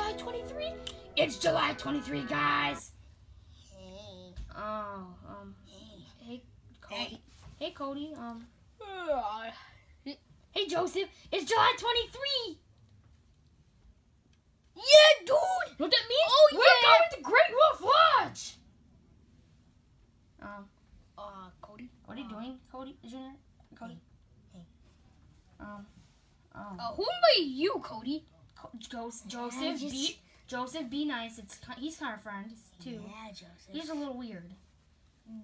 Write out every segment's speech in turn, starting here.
July 23? It's July 23, guys. Hey. Hey, Cody. Hey, Cody. Hey, Joseph. It's July 23. Yeah, dude. What that means? Oh, We're yeah. going to Great Wolf Lodge. Cody. What are you doing, Cody? Junior? Cody? Hey. Who are you, Cody? Joseph, be nice. He's kind of friend too. Yeah, Joseph. He's a little weird.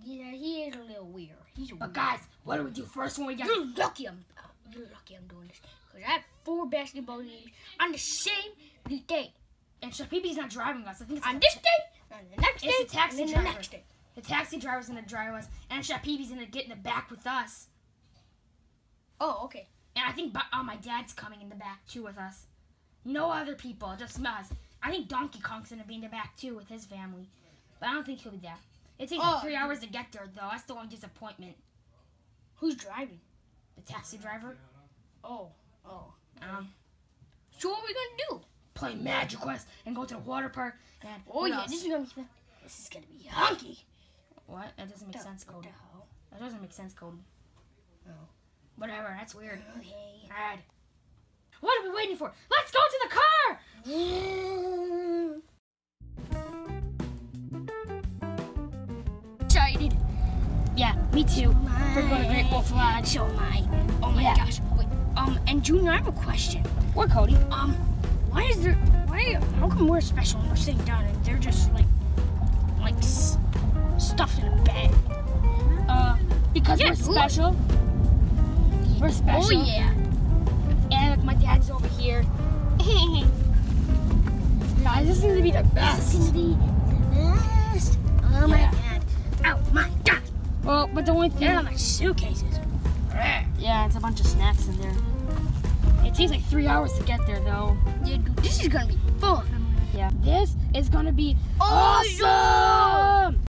Yeah, he is a little weird. But guys, what do we do first when we get? You're lucky I'm doing this. Because I have 4 basketball games on the same day. And Shapibi's not driving us. I think it's on this day, on the next day, it's the taxi and then driver. the next day. The taxi driver's gonna drive us, and Shapibi's gonna get in the back with us. Oh, okay. And I think my dad's coming in the back too with us. No other people, just us. I think Donkey Kong's gonna be in the back too with his family, but I don't think he'll be there. It takes like 3 hours to get there though. That's the only disappointment. Who's driving? The taxi driver. Oh. So what are we gonna do? Play Magic Quest and go to the water park. And this is gonna be hunky. What? That doesn't make sense, Cody. That doesn't make sense, Cody. No. Whatever. That's weird. Okay. Alright. What are we waiting for? Let's go to the car. Excited. Yeah, me too. For going to Great Wolf Lodge. So am I. Oh my gosh. Wait. And Junior, I have a question. What, Cody? How come we're special and we're sitting down and they're just like stuffed in a bag? Because we're special. We're special. Oh yeah. And look, my dad's over here. Guys, this is gonna be the best. This is gonna be the best. Oh my god. Oh my god. Well, but the only thing. They're on my suitcases. Yeah, it's a bunch of snacks in there. It takes like 3 hours to get there, though. Yeah, dude, this is gonna be fun. Yeah, this is gonna be awesome.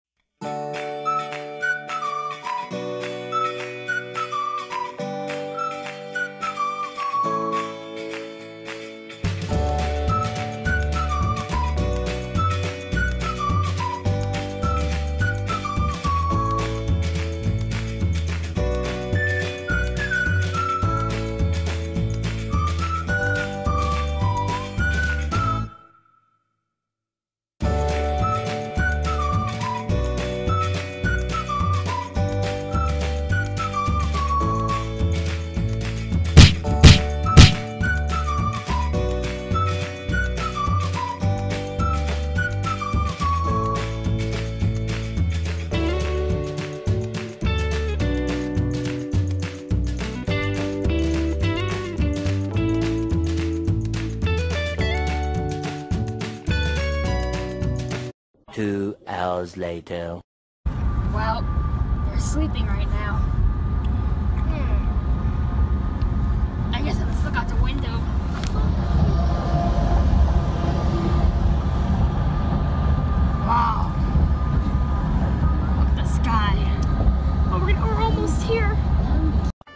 Two hours later. Well, they're sleeping right now. I guess let's look out the window. Wow. Look at the sky. Oh, we're almost here.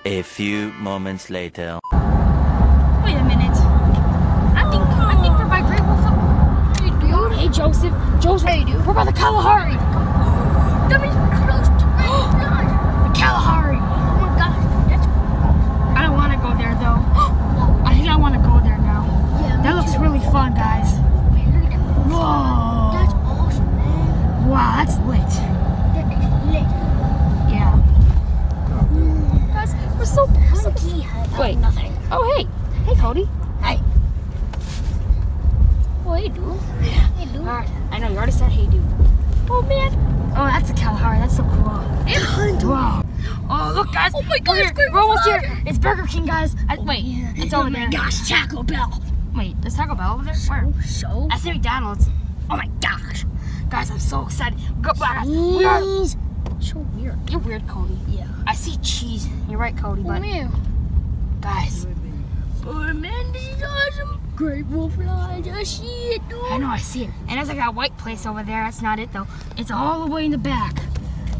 A few moments later. Wait a minute. I think we're by Great Wolf. Hey, Joseph. Hey, dude. We're by the Kalahari. That means we're close to Great Wolf Lodge. The Kalahari. Oh my gosh, that's cool. I don't want to go there though. I think I want to go there now. Yeah, that looks really fun, guys. Whoa. That's awesome, man. Wow, that's lit. That is lit. Yeah. Guys, we're so Hunky. Wait. Nothing. Oh, hey. Hey, Cody. Hey. Oh, hey, dude. Hey, dude. Alright, I know, you already said hey, dude. Oh, man. Oh, that's a Kalahari. That's so cool. Wow. Oh, look, guys. Oh, my God. We're almost here. It's Burger King, guys. Wait, it's over there. Oh, my gosh. Taco Bell. Wait, there's Taco Bell over there? Where? So? I see McDonald's. Oh, my gosh. Guys, I'm so excited. We are... So weird. You're weird, Cody. Yeah. I see cheese. You're right, Cody, but... Guys. Oh, man, this is awesome. Great Wolf Lodge. I see it, dude. I know, I see it. And there's like that white place over there. That's not it, though. It's all the way in the back.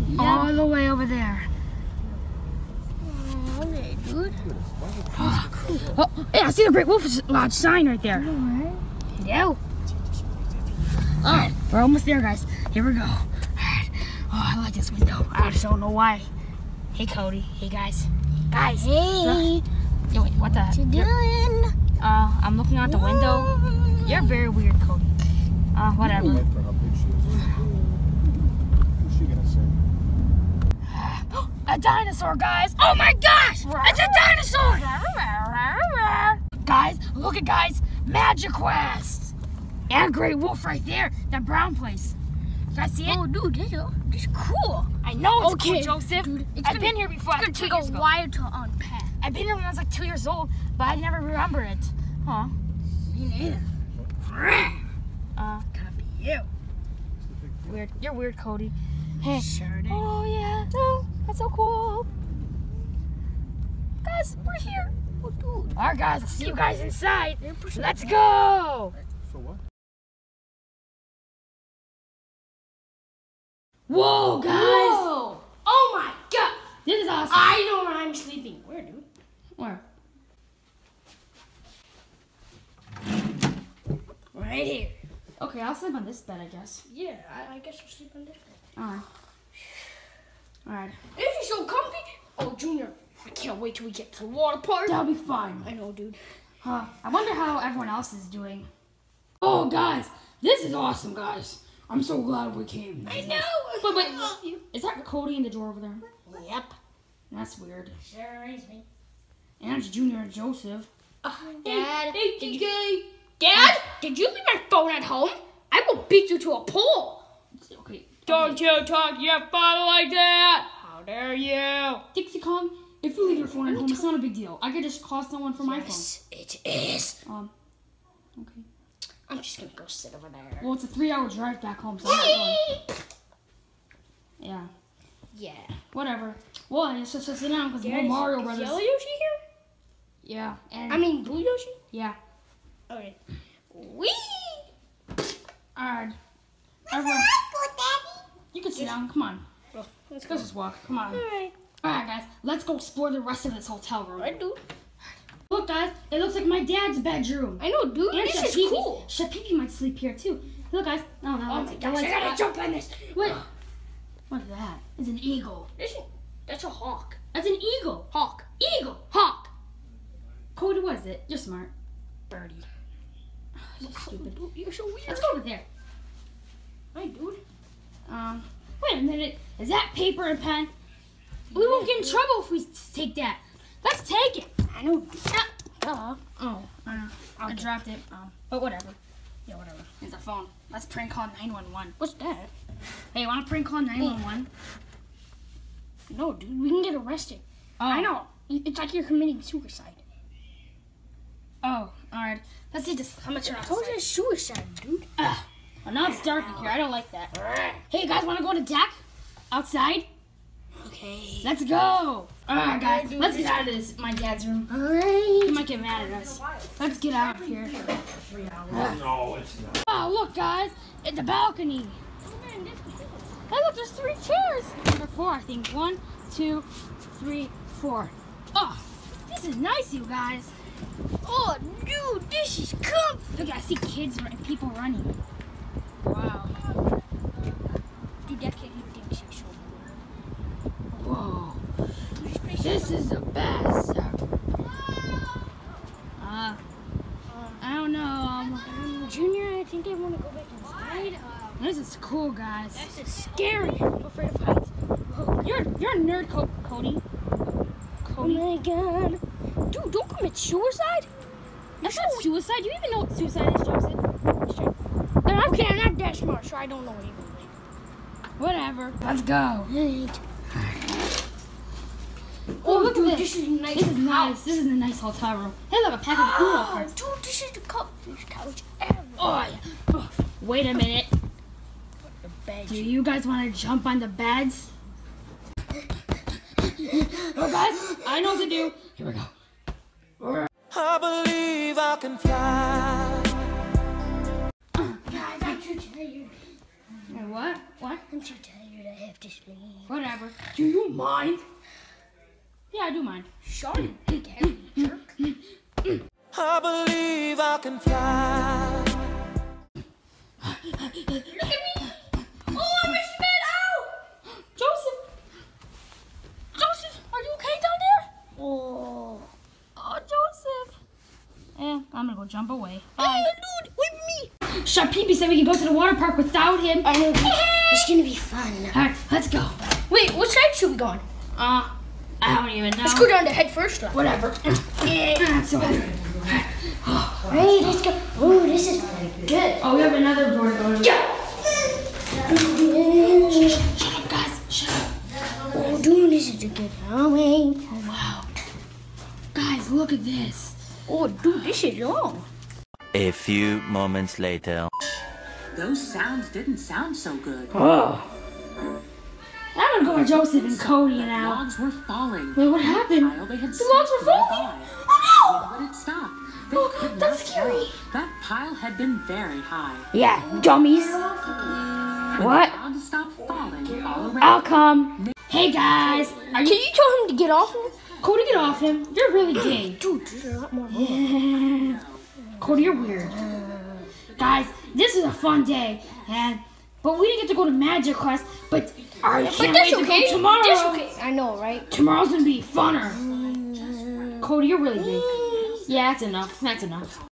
Yeah. All the way over there. Okay, dude. Oh, hey, I see the Great Wolf Lodge sign right there. Yeah. Alright, we're almost there, guys. Here we go. Alright. Oh, I like this window. I just don't know why. Hey, Cody. Hey, guys. Guys. Hey. Yo, wait, what the heck? What you doing? I'm looking out the window. You're very weird, Cody. Whatever. What's she gonna say? A dinosaur, guys! Oh my gosh! It's a dinosaur! Guys, look at guys, Magic Quest! And Great Wolf right there, that brown place. You guys see it? Oh, dude, this is cool. I know it's Okay, cool, Joseph. dude, I've been here before. It's gonna take a while to unpack. I've been here when I was like 2 years old, but I never remember it. Huh? Me neither. Copy you. Weird. You're weird, Cody. Hey. Sure did. Oh yeah. Oh, that's so cool. Guys, we're here. Oh, dude. Alright, guys. I'll see you guys inside. They're pushing Let's it. go. So what? Whoa, guys. Whoa. Oh my god. This is awesome. I know where I'm sleeping. Where, dude? Where? Right here. Okay, I'll sleep on this bed, I guess. Yeah, I guess I'll sleep on this bed. Alright. Alright. This is so comfy. Oh, Junior, I can't wait till we get to the water park. That'll be fun. I know, dude. I wonder how everyone else is doing. Oh, guys. This is awesome, guys. I'm so glad we came. I know. But, I love you. is that Cody in the drawer over there? Yep. That's weird. Sure is me. And that's Junior and Joseph. Dad, Dad, did you leave my phone at home? I will beat you to a pole. Okay. Don't you talk to your father like that. How dare you? Dixie Kong, if you leave your phone at home, it's not a big deal. I could just call someone from my phone. Yes, it is. Okay. I'm just gonna go sit over there. Well, it's a 3-hour drive back home, so I'm not going. Yeah. Yeah. Whatever. Well, just sit down because more Mario Brothers. Yellow Yoshi here? Yeah. And I mean, Blue Yoshi? yeah. Okay. Wee! Alright. Everyone, you can sit down. Come on. Oh, let's Let's just walk. Come on. Alright. Alright, guys. Let's go explore the rest of this hotel room. I do. Look, guys. It looks like my dad's bedroom. I know, dude. And This is Shapipi. cool. Shapipi might sleep here, too. Look, guys. No, no. Oh my gosh, I gotta jump on this. Wait. What is that? It's an eagle. That's a hawk. That's an eagle. Hawk. Eagle. Hawk. Cody, what is it? You're smart. Birdie. You're stupid. Dude, you're so weird. Let's go over there. Hi, dude. Wait a minute. Is that paper and pen? We won't get in trouble if we take that. Let's take it. I know. Oh, I dropped it. But whatever. Yeah, whatever. It's a phone. Let's prank call 911. What's that? Hey, want to prank call 911? No, dude. We can get arrested. Oh. I know. It's like you're committing suicide. Oh, alright. Let's see this. How much are I told you it's suicide, dude. Well, now it's dark in here. I don't like that. Hey, you guys want to go to deck? Outside? Okay. Let's go. Alright, guys. Let's get out of this, my dad's room. He Alright. might get mad at us. Let's get out of here. No, it's not. Oh, look, guys. It's a balcony. Hey, look, there's 3 chairs. Or 4, I think. 1, 2, 3, 4. Oh, this is nice, you guys. Oh, dude, this is comfy. Look, I see kids and people running. Wow. Dude, that kid, he thinks he's so cool. Whoa. This is the best. I don't know. Junior, I think I want to go back inside. This is cool, guys. This is scary. I'm afraid of heights. You're a nerd, Cody. Oh my god. Dude, don't commit suicide. That's not suicide. Do you even know what suicide is, Joseph? Okay, I'm not that smart, so I don't know even. Whatever. Let's go. Right. Oh, look dude, at this. this is nice. This is nice. This is a nice hotel room. Hey, look, a pack of Uno cards. Dude, this is the comfiest couch ever. Oh, yeah. Oh, wait a minute. Do you guys want to jump on the beds? Oh, guys, I know what to do. Here we go. I believe I can fly. Guys, I'm too tired. What? What? I'm too tired. I have to sleep. Whatever. Do you mind? Yeah, I do mind. Sorry, big heavy jerk. I believe I can fly. Look at me. Oh, I missed the bed. Ow. Joseph, are you okay down there? Oh, Joseph. Yeah, I'm gonna go jump away. Hey, dude, with me. Shut Pee-Pee said we can go to the water park without him. I know. It's gonna be fun. All right, let's go. Wait, what side should we go on? I don't even know. Let's go down the head first. Whatever. So, Hey, let's go. Oh, this is good. oh, we have another board going. Yeah. Shut up, guys. Shut up. Oh, dude, this is a good Halloween. Oh, wow. Guys, look at this. Oh, dude, this is long. A few moments later. Those sounds didn't sound so good. Oh. I'm gonna go with Joseph and Cody now. Logs were falling. Wait, what happened? Pile they had The logs were falling? by. Oh, When would it stop? They no. could Oh, that's not scary. tell. That pile had been very high. Yeah, dummies. What? Logs stopped falling all around. I'll come. Hey, guys. Can you tell him to get off him? Cody, get off him. You're really gay. Dude, there's a lot more room. Cody, you're weird. Guys, this is a fun day, but we didn't get to go to magic class. But I can't But that's wait okay. to go tomorrow. That's okay. I know, right? Tomorrow's gonna be funner. Cody, you're really big. Yeah, that's enough. That's enough.